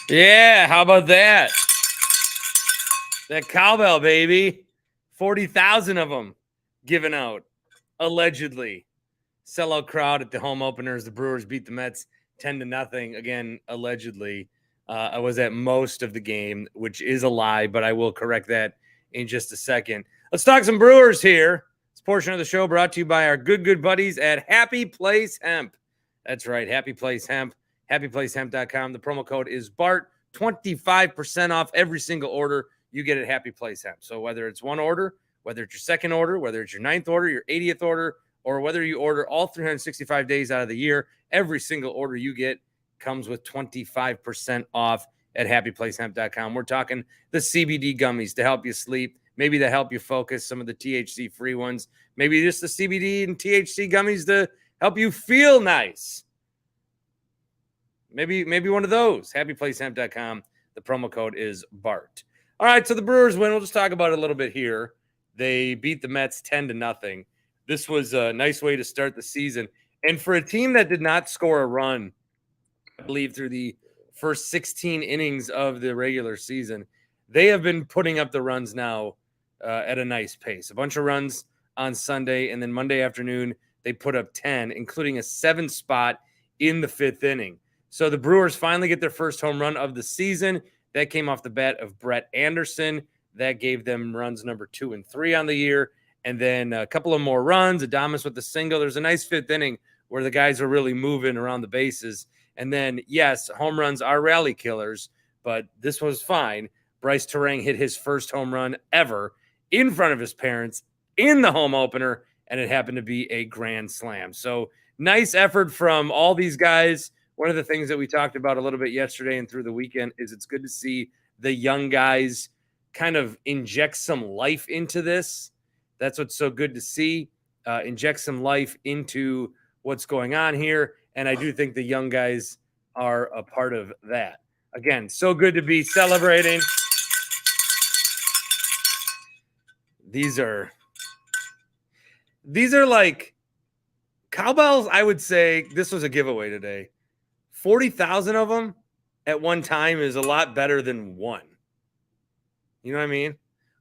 Yeah, how about that? That cowbell, baby. 40,000 of them given out, allegedly. Sellout crowd at the home openers. The Brewers beat the Mets 10-0. Again, allegedly. I was at most of the game, which is a lie, but I will correct that in just a second. Let's talk some Brewers here. This portion of the show brought to you by our good buddies at Happy Place Hemp. That's right, Happy Place Hemp, happyplacehemp.com. The promo code is BART, 25% off every single order you get at Happy Place Hemp. So whether it's one order, whether it's your second order, whether it's your 9th order, your 80th order, or whether you order all 365 days out of the year, every single order you get comes with 25% off at happyplacehemp.com. We're talking the CBD gummies to help you sleep, maybe to help you focus, some of the THC-free ones, maybe just the CBD and THC gummies to help you feel nice. Maybe one of those. Happyplacehemp.com. The promo code is BART. All right, so the Brewers win. We'll just talk about it a little bit here. They beat the Mets 10-0. This was a nice way to start the season. And for a team that did not score a run, I believe, through the first 16 innings of the regular season, they have been putting up the runs now at a nice pace. A bunch of runs on Sunday, and then Monday afternoon, they put up 10, including a 7 spot in the 5th inning. So the Brewers finally get their first home run of the season. That came off the bat of Brett Anderson. That gave them runs number 2 and 3 on the year. And then a couple of more runs, Adames with the single. There's a nice 5th inning where the guys are really moving around the bases. And then, yes, home runs are rally killers, but this was fine. Bryce Terang hit his first home run ever in front of his parents in the home opener, and it happened to be a grand slam. So nice effort from all these guys. One of the things that we talked about a little bit yesterday and through the weekend is it's good to see the young guys kind of inject some life into this. That's what's so good to see, inject some life into what's going on here. And I do think the young guys are a part of that. Again, so good to be celebrating. These are like cowbells. I would say this was a giveaway today. 40,000 of them at one time is a lot better than one. You know what I mean?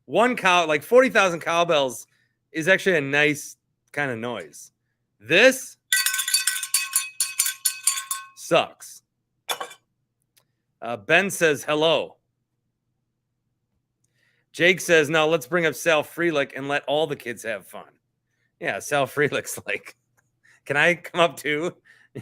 One cow, like 40,000 cowbells is actually a nice kind of noise. This sucks. Ben says hello. Jake says, no, let's bring up Sal Frelick and let all the kids have fun. Yeah, Sal Frelick's like, can I come up too?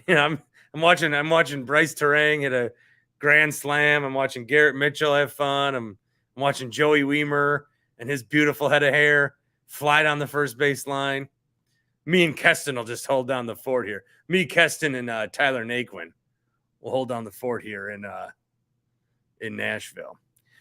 You know, I'm watching Bryce Terang hit a grand slam. I'm watching Garrett Mitchell have fun. I'm watching Joey Weimer and his beautiful head of hair fly down the first base line. Me and Keston will just hold down the fort here. Me, Keston, and Tyler Naquin will hold down the fort here in Nashville.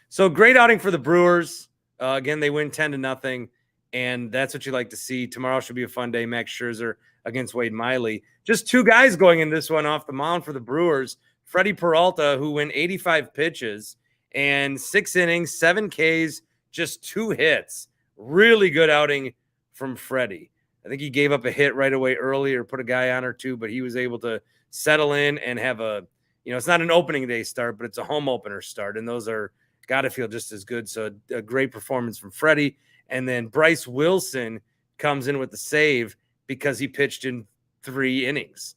So great outing for the Brewers. Again, they win 10-0, and that's what you like to see. Tomorrow should be a fun day. Max Scherzer against Wade Miley. Just 2 guys going in this one off the mound for the Brewers. Freddie Peralta, who went 85 pitches and 6 innings, 7 Ks, just 2 hits. Really good outing from Freddie. I think he gave up a hit right away early or put a guy on or 2, but he was able to settle in and have a, it's not an opening day start, but it's a home opener start, and those are got to feel just as good. So a great performance from Freddie. And then Bryce Wilson comes in with the save because he pitched in 3 innings.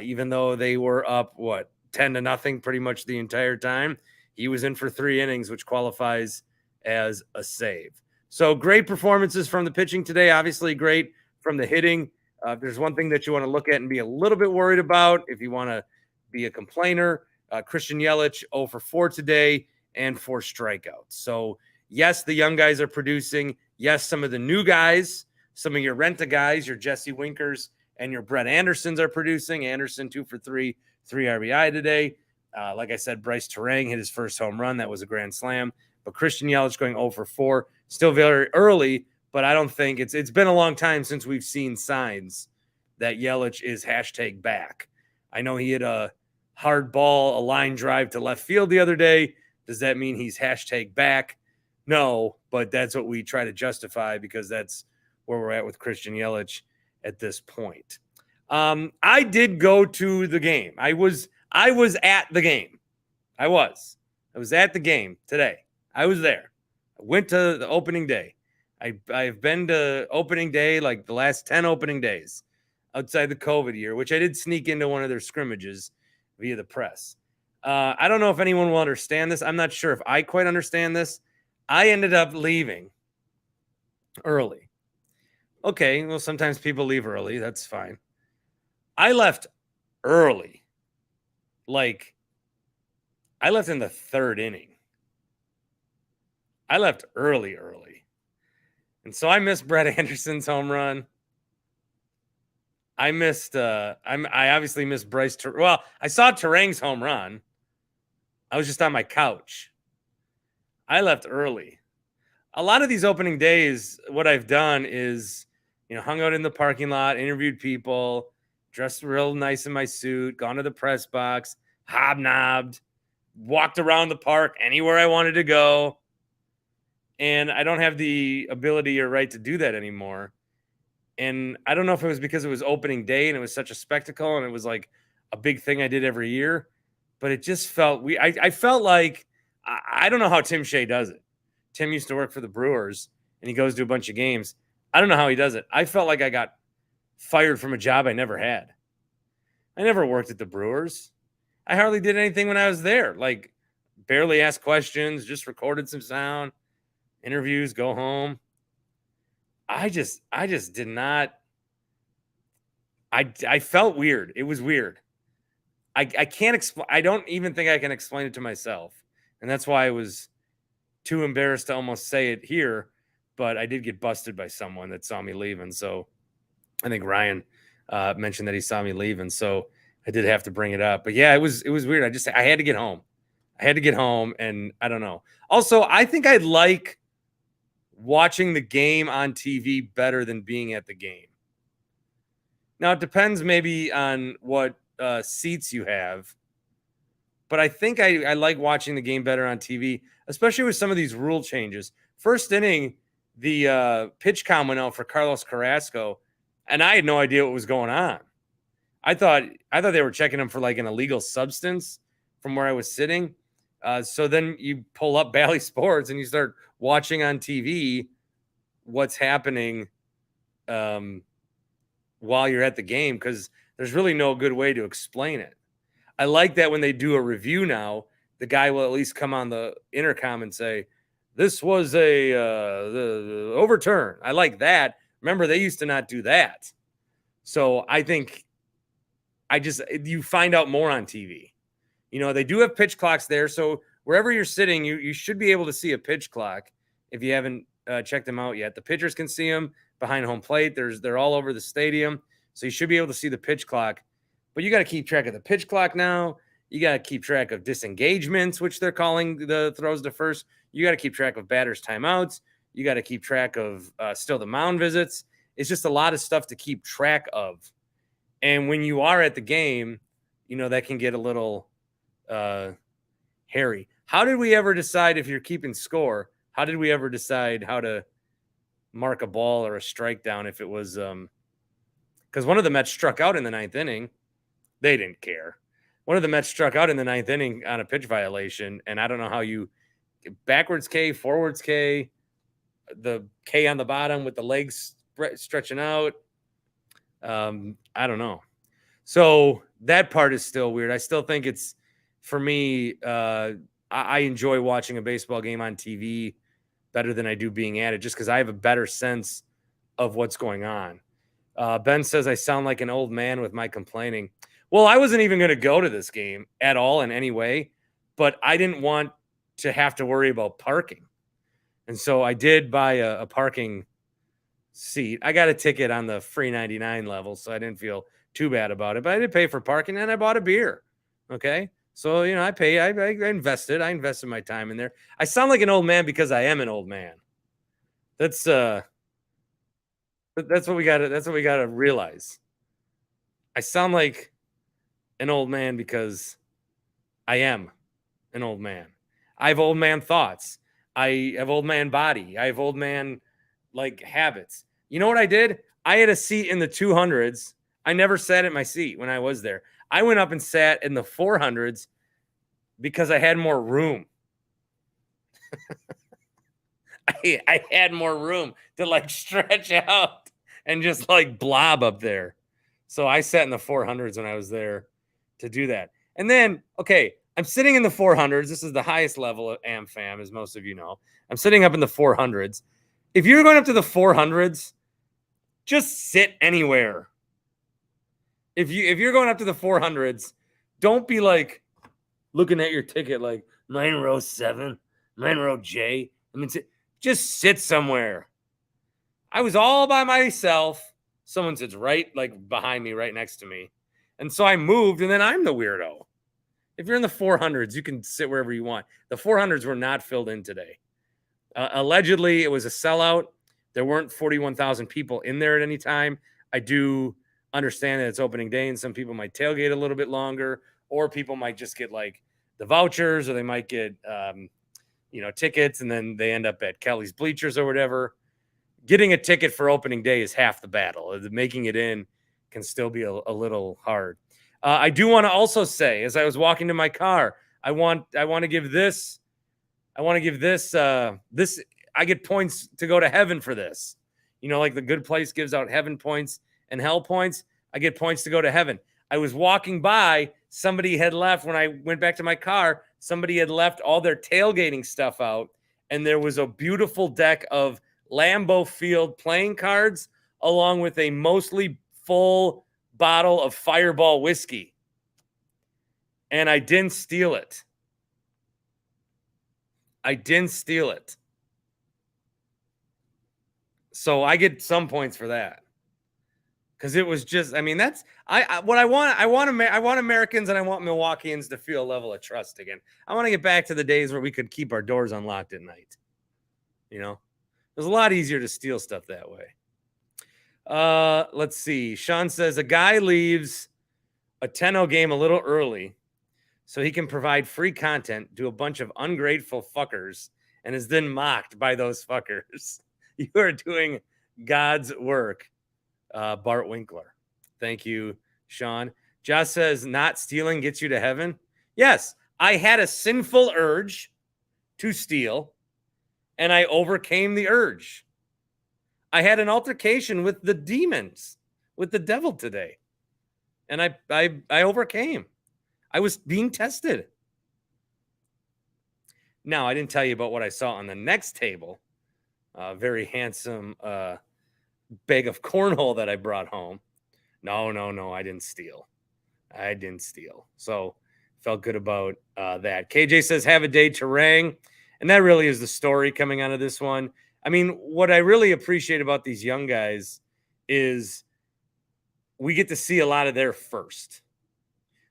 Even though they were up, 10-0 pretty much the entire time, he was in for 3 innings, which qualifies as a save. So great performances from the pitching today. Obviously great from the hitting. If there's one thing that you want to look at and be a little bit worried about, if you want to be a complainer, Christian Yelich 0 for 4 today and 4 strikeouts. So yes, the young guys are producing. Yes, some of the new guys, some of your rent-a guys, your Jesse Winkers and your Brett Andersons are producing. Anderson 2 for 3, 3 RBI today. Like I said, Bryce Terang hit his first home run. That was a grand slam. But Christian Yelich going 0 for 4. Still very early, but I don't think it's been a long time since we've seen signs that Yelich is hashtag back. I know he hit a hard ball, a line drive to left field the other day. Does that mean he's hashtag back? No, but that's what we try to justify because that's where we're at with Christian Yelich at this point. I did go to the game. I was at the game. I was at the game today. I was there. I went to the opening day. I've been to opening day like the last 10 opening days outside the COVID year, which I did sneak into one of their scrimmages via the press. I don't know if anyone will understand this. I'm not sure if I quite understand this. I ended up leaving early. Okay, well, sometimes people leave early. That's fine. I left early. Like, I left in the third inning. I left early. And so I missed Brett Anderson's home run. I obviously missed Bryce. Well, I saw Terang's home run. I was just on my couch. I left early. A lot of these opening days, what I've done is, hung out in the parking lot, interviewed people, dressed real nice in my suit, gone to the press box, hobnobbed, walked around the park anywhere I wanted to go. And I don't have the ability or right to do that anymore. And I don't know if it was because it was opening day and it was such a spectacle and it was like a big thing I did every year, but it just felt I felt like I don't know how Tim Shea does it. Tim used to work for the Brewers and he goes to a bunch of games. I don't know how he does it. I felt like I got fired from a job I never had. I never worked at the Brewers. I hardly did anything when I was there. Like barely asked questions, just recorded some sound, interviews, go home. I just did not. I felt weird. It was weird. I can't explain. I don't even think I can explain it to myself. And that's why I was too embarrassed to almost say it here. But I did get busted by someone that saw me leaving. So I think Ryan mentioned that he saw me leaving. So I did have to bring it up. But yeah, it was weird. I had to get home. And I don't know. Also, I think I'd like watching the game on TV better than being at the game. Now, it depends maybe on what seats you have, but I think I like watching the game better on TV, especially with some of these rule changes. First inning, the pitch count went out for Carlos Carrasco, and I had no idea what was going on. I thought they were checking him for like an illegal substance from where I was sitting. So then you pull up Bally Sports and you start watching on TV what's happening while you're at the game because there's really no good way to explain it. I like that when they do a review now, the guy will at least come on the intercom and say, this was the overturn. I like that. Remember, they used to not do that. So I think you find out more on TV. They do have pitch clocks there. So wherever you're sitting, you should be able to see a pitch clock if you haven't checked them out yet. The pitchers can see them behind home plate. They're all over the stadium. So you should be able to see the pitch clock. But you got to keep track of the pitch clock now. You got to keep track of disengagements, which they're calling the throws to first. You got to keep track of batters' timeouts. You got to keep track of still the mound visits. It's just a lot of stuff to keep track of. And when you are at the game, that can get a little hairy. How did we ever decide if you're keeping score? How did we ever decide how to mark a ball or a strike down if it was because one of the Mets struck out in the ninth inning. They didn't care. One of the Mets struck out in the ninth inning on a pitch violation, and I don't know how you backwards K, forwards K, the K on the bottom with the legs stretching out. I don't know. So that part is still weird. I still think it's, for me, I enjoy watching a baseball game on TV better than I do being at it just because I have a better sense of what's going on. Ben says I sound like an old man with my complaining. Well, I wasn't even going to go to this game at all in any way, but I didn't want to have to worry about parking. And so I did buy a parking seat. I got a ticket on the free 99 level, so I didn't feel too bad about it. But I did pay for parking, and I bought a beer. Okay? So, I invested. I invested my time in there. I sound like an old man because I am an old man. That's what we gotta realize. I sound like an old man because I am an old man. I have old man thoughts. I have old man body. I have old man habits. You know what I did? I had a seat in the 200s. I never sat at my seat when I was there. I went up and sat in the 400s because I had more room. I had more room to like stretch out and just like blob up there. So I sat in the 400s when I was there to do that. And then, okay, I'm sitting in the 400s. This is the highest level of AmFam, as most of you know. I'm sitting up in the 400s. If you're going up to the 400s, just sit anywhere. If you're going up to the 400s, don't be like looking at your ticket like 9 row 7, 9 row J. I mean, just sit somewhere. I was all by myself. Someone sits right like behind me, right next to me. And so I moved, and then I'm the weirdo. If you're in the 400s, you can sit wherever you want. The 400s were not filled in today. Allegedly, it was a sellout. There weren't 41,000 people in there at any time. I do understand that it's opening day, and some people might tailgate a little bit longer, or people might just get like the vouchers, or they might get tickets, and then they end up at Kelly's Bleachers or whatever. Getting a ticket for opening day is half the battle. Making it in can still be a little hard. I do want to also say, as I was walking to my car, I want to give this. I want to give this. I get points to go to heaven for this. You know, like the Good Place gives out heaven points and hell points. I get points to go to heaven. I was walking by. Somebody had left when I went back to my car. Somebody had left all their tailgating stuff out, and there was a beautiful deck of Lambeau Field playing cards, along with a mostly full bottle of Fireball whiskey. And I didn't steal it. So I get some points for that. Because it was just, I mean, that's what I want. I want Americans and I want Milwaukeeans to feel a level of trust again. I want to get back to the days where we could keep our doors unlocked at night. You know, it was a lot easier to steal stuff that way. Let's see. Sean says a guy leaves a 10-0 game a little early so he can provide free content to a bunch of ungrateful fuckers and is then mocked by those fuckers. You are doing God's work. Bart Winkler. Thank you, Sean. Josh says not stealing gets you to heaven. Yes, I had a sinful urge to steal, and I overcame the urge. I had an altercation with the demons, with the devil today, and I overcame. I was being tested. Now, I didn't tell you about what I saw on the next table. Very handsome bag of cornhole that I brought home. No, I didn't steal. So felt good about that. KJ says, have a day Terang. And that really is the story coming out of this one. I mean, what I really appreciate about these young guys is we get to see a lot of their first.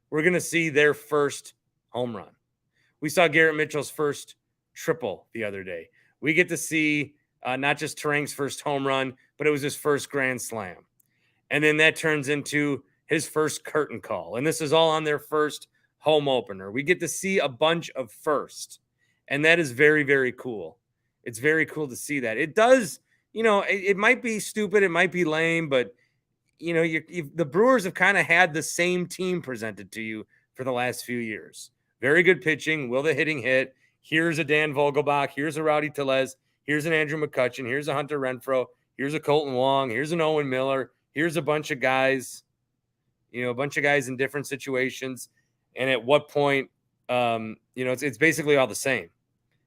We're going to see their first home run. We saw Garrett Mitchell's first triple the other day. We get to see not just Terang's first home run, but it was his first grand slam. And then that turns into his first curtain call. And this is all on their first home opener. We get to see a bunch of first. And that is very, very cool. It's very cool to see that. It does, it might be stupid. It might be lame, but, the Brewers have kind of had the same team presented to you for the last few years. Very good pitching. Will the hitting hit? Here's a Dan Vogelbach. Here's a Rowdy Tellez. Here's an Andrew McCutchen. Here's a Hunter Renfroe. Here's a Colton Wong. Here's an Owen Miller. Here's a bunch of guys, in different situations. And at what point, it's basically all the same.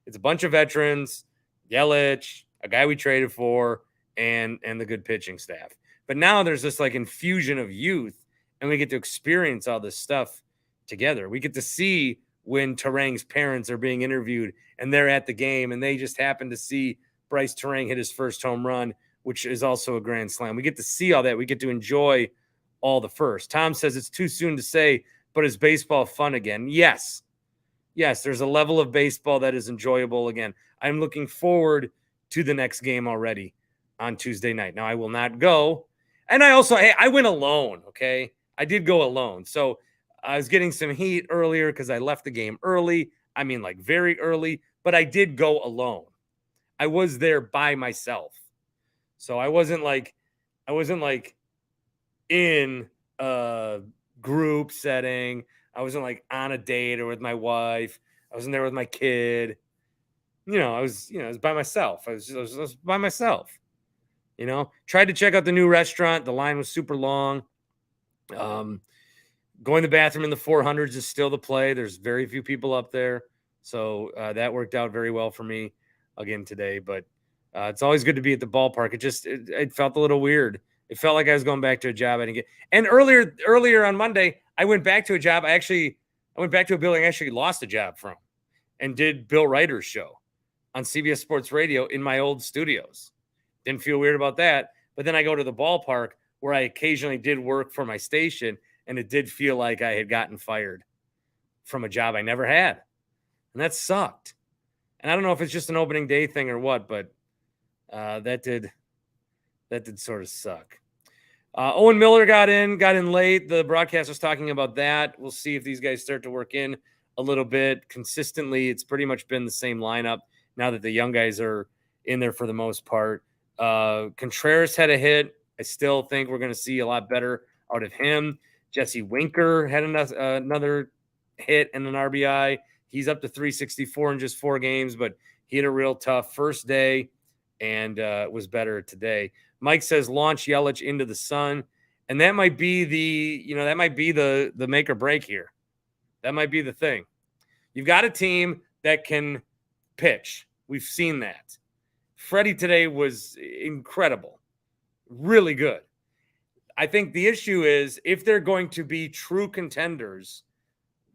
It's a bunch of veterans, Yelich, a guy we traded for, and the good pitching staff. But now there's this like infusion of youth, and we get to experience all this stuff together. We get to see when Terang's parents are being interviewed and they're at the game and they just happen to see Bryce Terang hit his first home run, which is also a grand slam. We get to see all that. We get to enjoy all the first. Tom says it's too soon to say, but is baseball fun again? Yes, there's a level of baseball that is enjoyable again. I'm looking forward to the next game already on Tuesday night. Now, I will not go. And I went alone, okay? I did go alone. So I was getting some heat earlier because I left the game early. I mean, like very early, but I did go alone. I was there by myself. So I wasn't like in a group setting. I wasn't like on a date or with my wife. I wasn't there with my kid. I was by myself. I was by myself. Tried to check out the new restaurant. The line was super long. Going to the bathroom in the 400s is still the play. There's very few people up there. So that worked out very well for me again today. But it's always good to be at the ballpark. It felt a little weird. It felt like I was going back to a job I didn't get. And earlier on Monday, I went back to a job. I went back to a building I actually lost a job from and did Bill Ryder's show on CBS Sports Radio in my old studios. Didn't feel weird about that. But then I go to the ballpark where I occasionally did work for my station, and it did feel like I had gotten fired from a job I never had. And that sucked. And I don't know if it's just an opening day thing or what, but that did sort of suck. Owen Miller got in late. The broadcast was talking about that. We'll see if these guys start to work in a little bit consistently. It's pretty much been the same lineup now that the young guys are in there for the most part. Contreras had a hit. I still think we're going to see a lot better out of him. Jesse Winker had another hit and an RBI. He's up to 364 in just 4 games, but he had a real tough first day and was better today. Mike says launch Yelich into the sun, and that might be the make or break here. That might be the thing. You've got a team that can pitch. We've seen that. Freddie today was incredible, really good. I think the issue is if they're going to be true contenders,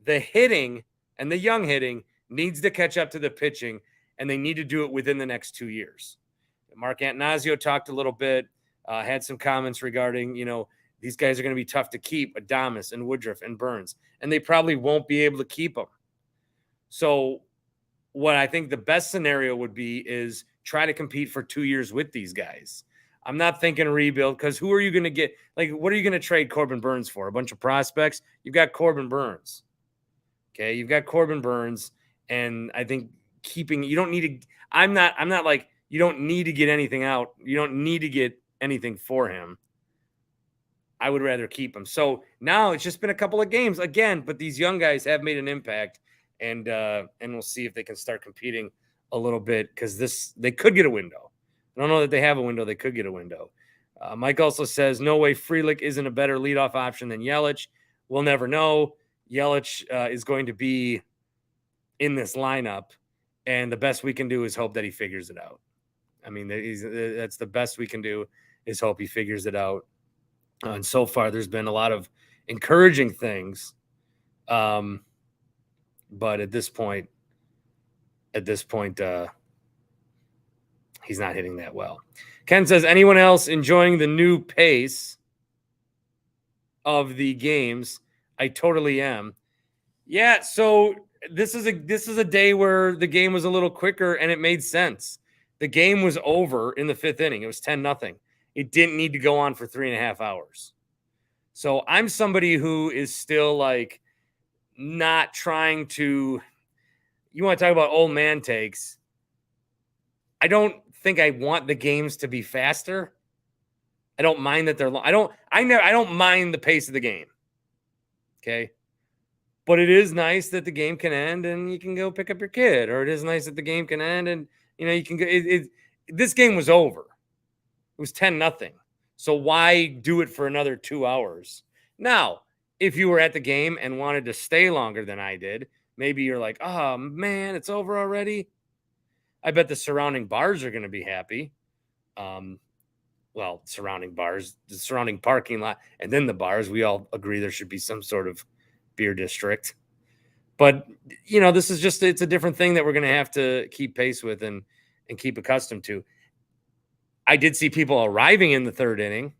the hitting and the young hitting needs to catch up to the pitching, and they need to do it within the next 2 years. Mark Antanasio talked a little bit, had some comments regarding, these guys are going to be tough to keep, Adames and Woodruff and Burns, and they probably won't be able to keep them. So what I think the best scenario would be is try to compete for 2 years with these guys. I'm not thinking rebuild because who are you going to get? Like, what are you going to trade Corbin Burns for? A bunch of prospects? You've got Corbin Burns. Okay, you've got Corbin Burns, and I think you don't need to. I'm not like you don't need to get anything out. You don't need to get anything for him. I would rather keep him. So now it's just been a couple of games again, but these young guys have made an impact, and we'll see if they can start competing a little bit because they could get a window. I don't know that they have a window. They could get a window. Mike also says, no way Frelick isn't a better leadoff option than Yelich. We'll never know. Yelich is going to be in this lineup, and the best we can do is hope that he figures it out. I mean, that's the best we can do is hope he figures it out. And so far, there's been a lot of encouraging things. But at this point, he's not hitting that well. Ken says, anyone else enjoying the new pace of the games? I totally am. Yeah, so this is a day where the game was a little quicker and it made sense. The game was over in the 5th inning. It was 10-0. It didn't need to go on for 3.5 hours. So I'm somebody who is still like not trying to, you want to talk about old man takes. I don't think I want the games to be faster. I don't mind that they're long. I don't mind the pace of the game. Okay. But it is nice that the game can end and you can go pick up your kid, or it is nice that the game can end and you can go. This game was over. It was 10-0. So why do it for another 2 hours? Now, if you were at the game and wanted to stay longer than I did, maybe you're like, oh man, it's over already. I bet the surrounding bars are going to be happy. Surrounding bars, the surrounding parking lot, and then the bars. We all agree there should be some sort of beer district. But, this is just, it's a different thing that we're going to have to keep pace with and keep accustomed to. I did see people arriving in the 3rd inning.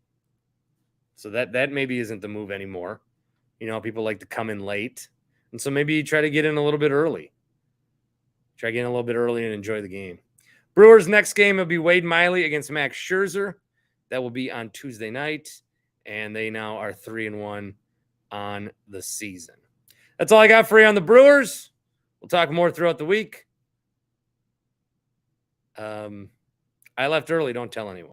So that maybe isn't the move anymore. People like to come in late. And so maybe you try to get in a little bit early. Try getting a little bit early and enjoy the game. Brewers' next game will be Wade Miley against Max Scherzer. That will be on Tuesday night. And they now are 3-1 on the season. That's all I got for you on the Brewers. We'll talk more throughout the week. I left early. Don't tell anyone.